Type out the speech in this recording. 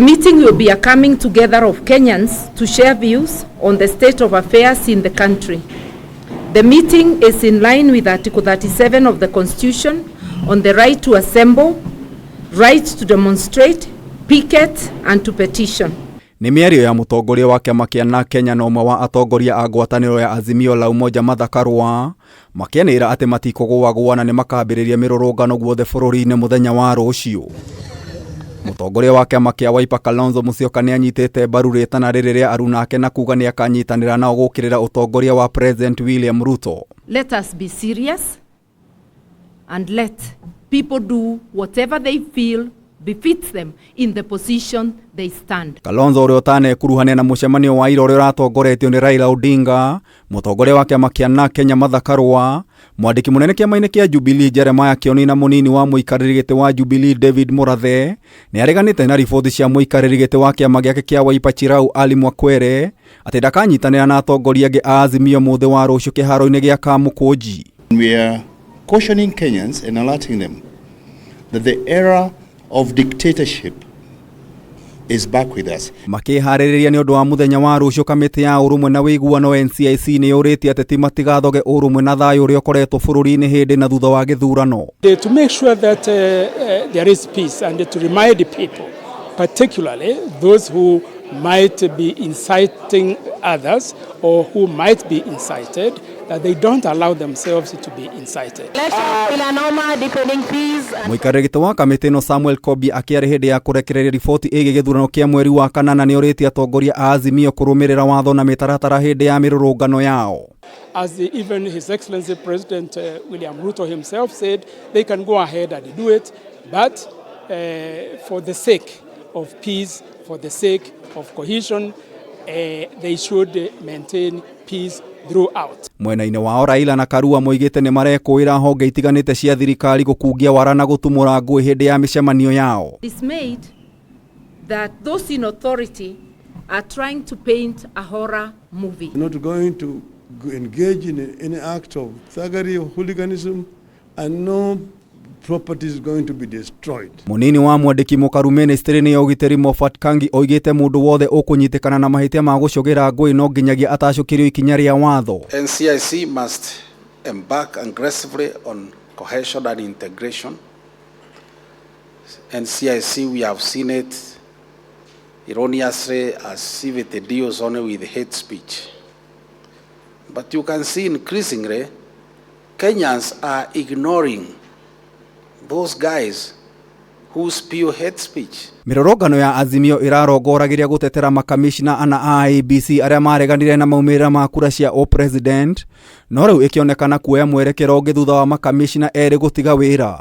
Meeting will be a coming together of Kenyans to share views on the state of affairs in the country. The meeting is in line with Article 37 of the Constitution on the right to assemble, right to demonstrate, picket and to petition. Ni mĩario ya mutongoria wa kiama kia Kenya na ũmwe wa atongoria a ngwataniro ya Azimio la Umoja mathakarwa makianĩra atĩ matikũgũagũa na nĩ makambĩrĩria mirurungano guothe bũrũri-inĩ muthenya wa rucio. Mutongoria wa kiama kia Wiper Kalonzo Musyoka nianyitite mbaru ritana rĩrĩa aruna ake na kuga nĩ akanyitanĩra nao gũkĩrĩra utongoria wa President William Ruto. Let us be serious and let people do whatever they feel befits them in the position they stand. Kalonzo ũrĩa ũtanekuruhania na mũcemanio wa ira ũrĩa ũratongoretio nĩ Raila Odinga, mutongoria wa kiama kia Kenya mathakarwa, mwandĩki mũnene kĩama-inĩ kĩa Jubilee Jeremiah Kioni na mũnini wa mũikarĩri gĩtĩ wa Jubilee David Murathe nĩ areganĩte na riboti cia mũikarĩri gĩtĩ wa kiama gĩake kĩa Wiper Ali Mwakwere atĩ ndakanyitanĩra na atongoria angĩ a Azimio mũthĩ wa rũciũ kĩharo-inĩ gĩa Kamũkũnji. We are cautioning Kenyans and alerting them that the era of dictatorship is back with us. Makiharĩrĩria nĩ ũndũ wa muthenya wa rũciũ kamĩtĩ ya ũrũmwe na wĩiguano NCIC nĩ yũrĩtie ateti matigathoge ũrũmwe na thayu ũrĩa ũkoretwo bũrũri-inĩ hĩndĩ na thutha wa gĩthurano. To make sure that there is peace and to remind the people, particularly those who might be inciting others or who might be incited, that they don't allow themselves to be incited. Mũikarĩri gĩtĩ wa kamĩtĩ ĩno Samuel Kobi akĩarĩ hĩndĩ ya kũrekereria riboti ĩgiĩ gĩthurano kĩa mweri wa kanana nĩ ũrĩtie atongoria a Azimio kũrũmĩrĩra watho na mĩtaratara hĩndĩ ya mĩrũrũngano yao. As even His Excellency President William Ruto himself said, they can go ahead and do it, but for the sake of peace, for the sake of cohesion, they should maintain peace throughout. Mwena-inĩ wao Raila na Karua moigĩte nĩ marekũĩra honge itiganĩte cia thirikari gũkungia wara na gũtumũra ngũĩ hĩndĩ ya mĩcemanio yao. Dismayed that those in authority are trying to paint a horror movie. Not going to engage in any act of thuggery or hooliganism, and no property is going to be destroyed. Munini wa mwandĩki mũkaru ministry-inĩ ya ũgitĩri Moffat Kangi oigĩte mũndũ wothe ũkũnyitĩkana na mahĩtia ma gũcogera ngũĩ no nginyagia atacũkĩrio ikinya rĩa watho. NCIC must embark aggressively on cohesion and integration. NCIC, we have seen it erroneously as if it deals only with hate speech. But you can see increasingly Kenyans are ignoring those guys who spew hate speech. Mirurungano ya Azimio irarongoragĩria gũtetera makamishina ana a IEBC arĩa mareganire na maumĩrĩra ma kura cia president, no rĩu ĩkĩonekana kuoya mwerekero ũngĩ thutha wa makamishina erĩ gũtiga wĩra.